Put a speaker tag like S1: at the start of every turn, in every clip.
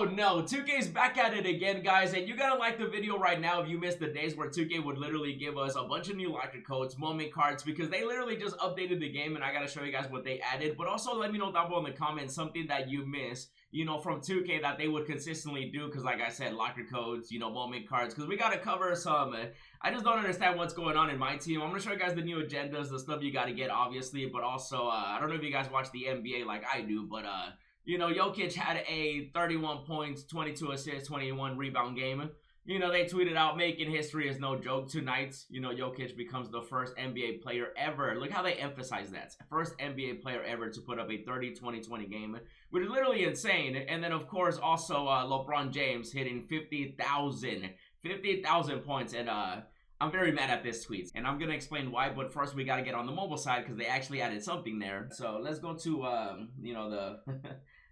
S1: Oh no, 2K's back at it again, guys, and you gotta like the video right now if you missed the days where 2K would literally give us a bunch of new locker codes, moment cards, because they literally just updated the game, and I gotta show you guys what they added. But also let me know down below in the comments something that you missed, you know, from 2K that they would consistently do, because like I said, locker codes, you know, moment cards, because we gotta cover some, I just don't understand what's going on in my team. I'm gonna show you guys the new agendas, the stuff you gotta get, obviously, but also, I don't know if you guys watch the NBA like I do, but, you know, Jokic had a 31 points, 22 assists, 21 rebound game. You know, they tweeted out, making history is no joke tonight. You know, Jokic becomes the first NBA player ever. Look how they emphasize that. First NBA player ever to put up a 30, 20, 20 game, which is literally insane. And then, of course, also Lebron James hitting 50,000 points. And I'm very mad at this tweet, and I'm gonna explain why. But first, we gotta get on the mobile side because they actually added something there. So let's go to you know, the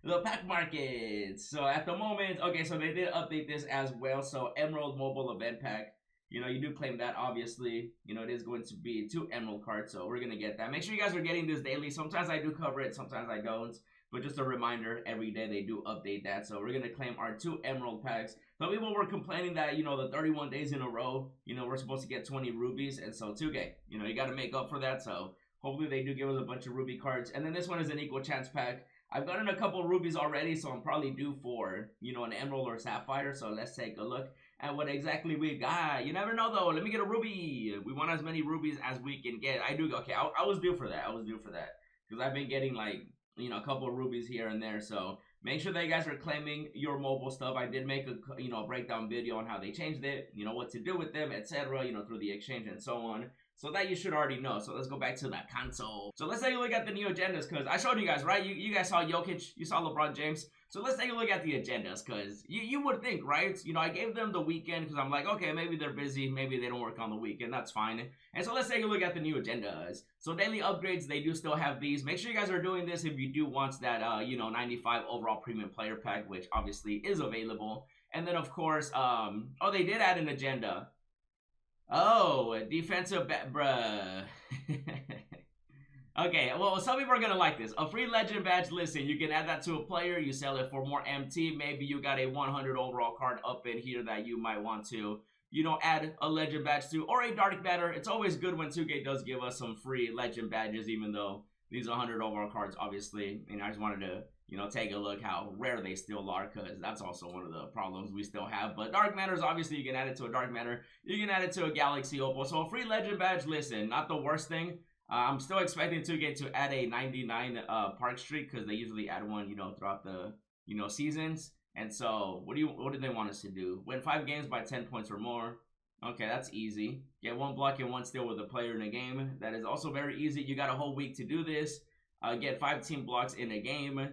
S1: the pack market. So at the moment, okay, so they did update this as well. So Emerald Mobile Event Pack, you know, you do claim that, obviously. You know, it is going to be 2 Emerald cards, so we're gonna get that. Make sure you guys are getting this daily. Sometimes I do cover it, sometimes I don't. But just a reminder, every day they do update that. So we're going to claim our 2 Emerald packs. Some people were complaining that, you know, the 31 days in a row, you know, we're supposed to get 20 rubies. And so 2K, you know, you got to make up for that. So hopefully they do give us a bunch of ruby cards. And then this one is an equal chance pack. I've gotten a couple rubies already, so I'm probably due for, you know, an emerald or sapphire. So let's take a look at what exactly we got. You never know, though. Let me get a ruby. We want as many rubies as we can get. I do. Okay, I was due for that. Because I've been getting, like, you know, a couple of rubies here and there. So make sure that you guys are claiming your mobile stuff. I did make a, you know, breakdown video on how they changed it, you know, what to do with them, etc., you know, through the exchange and so on. So that you should already know. So let's go back to that console. So let's take a look at the new agendas, because I showed you guys, right? You guys saw Jokic, you saw LeBron James. So let's take a look at the agendas, because you would think, right? You know, I gave them the weekend because I'm like, okay, maybe they're busy, maybe they don't work on the weekend, that's fine. And so let's take a look at the new agendas. So daily upgrades, they do still have these. Make sure you guys are doing this if you do want that, you know, 95 overall premium player pack, which obviously is available. And then, of course, oh, they did add an agenda. Oh, defensive bruh. Okay, well, some people are gonna like this. A free legend badge. Listen, you can add that to a player. You sell it for more MT. Maybe you got a 100 overall card up in here that you might want to, you know, add a legend badge to, or a dark matter. It's always good when 2K does give us some free legend badges, even though these are 100 overall cards, obviously. And I just wanted to, you know, take a look how rare they still are, because that's also one of the problems we still have. But dark matters, obviously, you can add it to a dark matter. You can add it to a galaxy opal. So a free legend badge, listen, not the worst thing. I'm still expecting 2K to add a 99 park streak, because they usually add one, you know, throughout the, you know, seasons. And so what do they want us to do? Win 5 games by 10 points or more. Okay, that's easy. Get 1 block and 1 steal with a player in a game. That is also very easy. You got a whole week to do this. Get 5 team blocks in a game.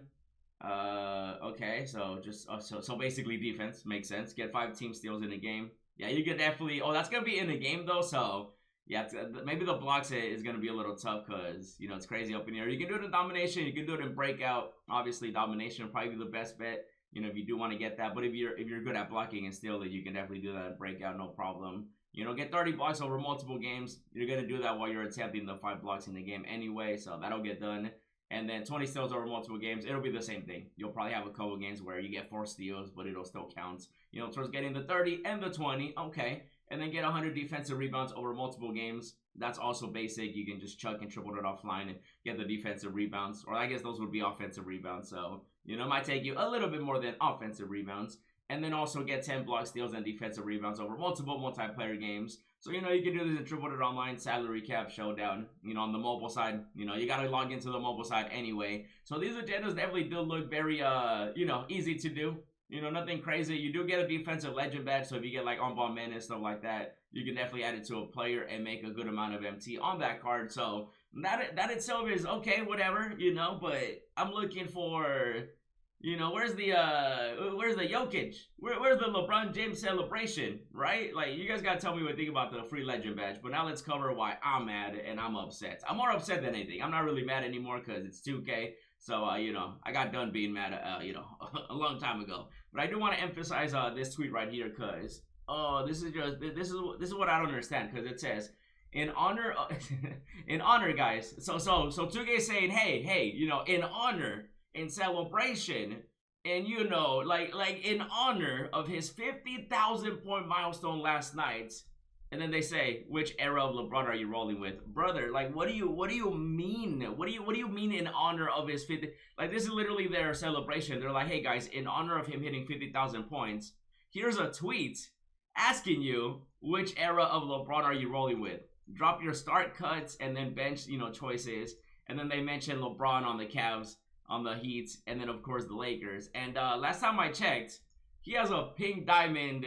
S1: Okay, so just so basically defense makes sense. Get 5 team steals in a game. Yeah, you could definitely. Oh, that's gonna be in a game though, so yeah, maybe the blocks is going to be a little tough, because, you know, it's crazy up in here. You can do it in domination. You can do it in breakout. Obviously, domination would probably be the best bet, you know, if you do want to get that. But if you're good at blocking and stealing, you can definitely do that in breakout, no problem. You know, get 30 blocks over multiple games. You're going to do that while you're attempting the 5 blocks in the game anyway, so that'll get done. And then 20 steals over multiple games, it'll be the same thing. You'll probably have a couple games where you get 4 steals, but it'll still count, you know, towards getting the 30 and the 20. Okay. And then get 100 defensive rebounds over multiple games. That's also basic. You can just chuck and triple it offline and get the defensive rebounds. Or I guess those would be offensive rebounds. So, you know, it might take you a little bit more than offensive rebounds. And then also get 10 block steals and defensive rebounds over multiple multiplayer games. So, you know, you can do this in triple it online, salary cap, showdown. You know, on the mobile side, you know, you got to log into the mobile side anyway. So these agendas definitely do look very, you know, easy to do. You know, nothing crazy. You do get a defensive legend badge, so if you get like on-ball men and stuff like that, you can definitely add it to a player and make a good amount of MT on that card. So that itself is okay, whatever, you know. But I'm looking for, you know, where's the Jokic? Where's the LeBron James celebration, right? Like, you guys gotta tell me what you think about the free legend badge. But now let's cover why I'm mad and I'm upset. I'm more upset than anything. I'm not really mad anymore because it's 2K. So, you know, I got done being mad, you know, a long time ago. But I do want to emphasize this tweet right here, because, oh, this is what I don't understand, because it says, in honor, in honor, guys. So 2K is saying, hey, you know, in honor, in celebration, And you know, like in honor of his 50,000 point milestone last night, and then they say, which era of LeBron are you rolling with? Brother, like what do you mean? What do you mean in honor of his 50? Like this is literally their celebration. They're like, hey guys, in honor of him hitting 50,000 points, here's a tweet asking you which era of LeBron are you rolling with? Drop your start cuts and then bench, choices. And then they mention LeBron on the Cavs, on the Heat, and then of course the Lakers. And last time I checked, he has a pink diamond,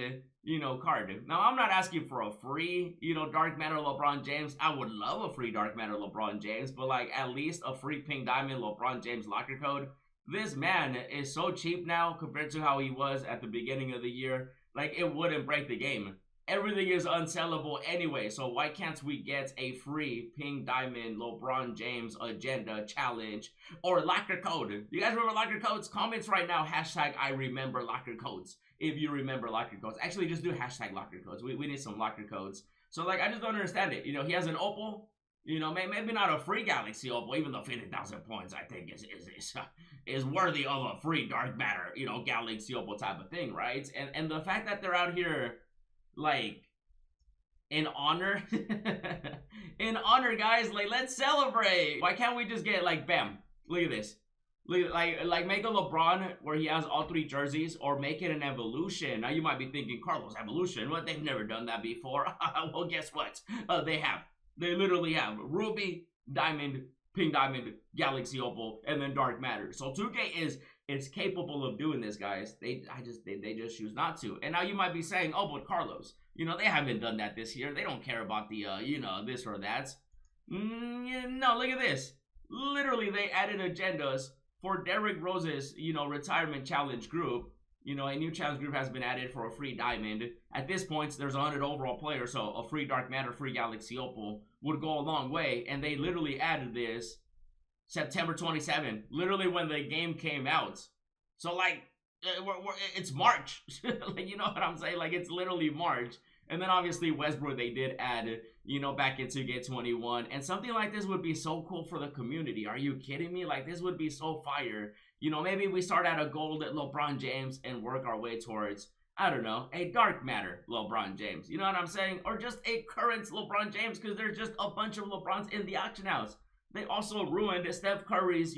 S1: card. Now I'm not asking for a free, dark matter LeBron James. I would love a free dark matter LeBron James, but like at least a free pink diamond LeBron James locker code. This man is so cheap now compared to how he was at the beginning of the year. Like it wouldn't break the game. Everything is unsellable anyway, so why can't we get a free pink diamond LeBron James agenda challenge or locker code? You guys remember locker codes? Comments right now, hashtag I remember locker codes. If you remember locker codes. Actually, just do hashtag locker codes. We need some locker codes. So like, I just don't understand it. He has an opal. Maybe not a free Galaxy opal, even though 50,000 points I think is worthy of a free dark matter, Galaxy opal type of thing, right? And the fact that they're out here like in honor guys, like let's celebrate. Why can't we just get like bam, look at this, look at, like make a LeBron where he has all three jerseys, or make it an evolution. Now you might be thinking, Carlos, evolution, what? They've never done that before. Well, guess what? They literally have ruby, diamond, pink diamond, galaxy opal, and then dark matter. So 2K is capable of doing this, guys. They just choose not to. And now you might be saying, oh, but Carlos, they haven't done that this year. They don't care about the this or that. No, look at this. Literally, they added agendas for Derrick Rose's retirement challenge group. A new challenge group has been added for a free diamond. At this point, there's 100 overall players, so a free dark matter, free galaxy opal would go a long way. And they literally added this September 27, literally when the game came out. So like, it's March. Like, you know what I'm saying? Like, it's literally March. And then obviously Westbrook, they did add, back in 2K21. And something like this would be so cool for the community. Are you kidding me? Like, this would be so fire. Maybe we start at a gold at LeBron James and work our way towards, I don't know, a dark matter LeBron James. You know what I'm saying? Or just a current LeBron James, because there's just a bunch of LeBrons in the auction house. They also ruined Steph Curry's,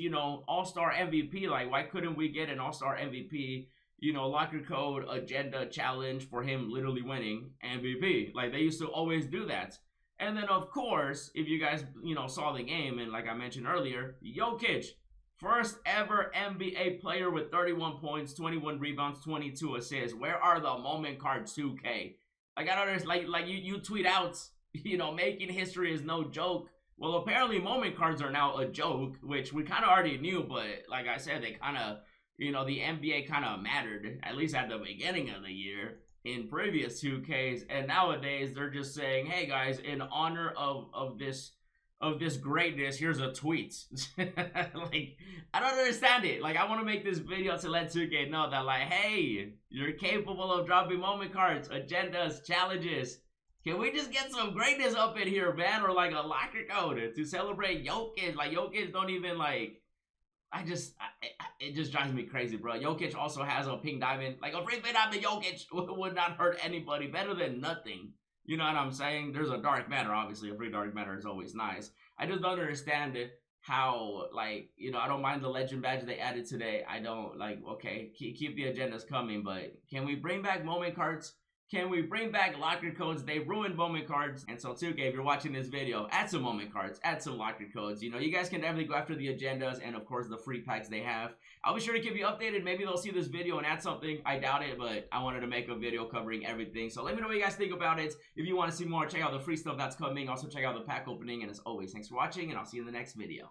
S1: all-star MVP. Like, why couldn't we get an all-star MVP, locker code agenda challenge for him literally winning MVP? Like, they used to always do that. And then, of course, if you guys, saw the game, and like I mentioned earlier, Jokic, first ever NBA player with 31 points, 21 rebounds, 22 assists. Where are the moment cards 2K? Like, I don't understand. Like you tweet out, making history is no joke. Well, apparently moment cards are now a joke, which we kind of already knew, but like I said, they kind of, the NBA kind of mattered, at least at the beginning of the year in previous 2Ks, and nowadays they're just saying, hey guys, in honor of this greatness, here's a tweet. Like, I don't understand it. Like, I want to make this video to let 2K know that, like, hey, you're capable of dropping moment cards, agendas, challenges. Can we just get some greatness up in here, man? Or like a locker code to celebrate Jokic. Like, Jokic don't even like, it just drives me crazy, bro. Jokic also has a pink diamond. Like, a free pink diamond Jokic would not hurt anybody. Better than nothing. You know what I'm saying? There's a dark matter, obviously. A free dark matter is always nice. I just don't understand how, like, I don't mind the legend badge they added today. I don't, like, okay, keep the agendas coming, but can we bring back moment cards? Can we bring back locker codes? They ruined moment cards. And so 2K, if you're watching this video, add some moment cards, add some locker codes. You guys can definitely go after the agendas and, of course, the free packs they have. I'll be sure to keep you updated. Maybe they'll see this video and add something. I doubt it, but I wanted to make a video covering everything. So let me know what you guys think about it. If you want to see more, check out the free stuff that's coming. Also, check out the pack opening. And as always, thanks for watching, and I'll see you in the next video.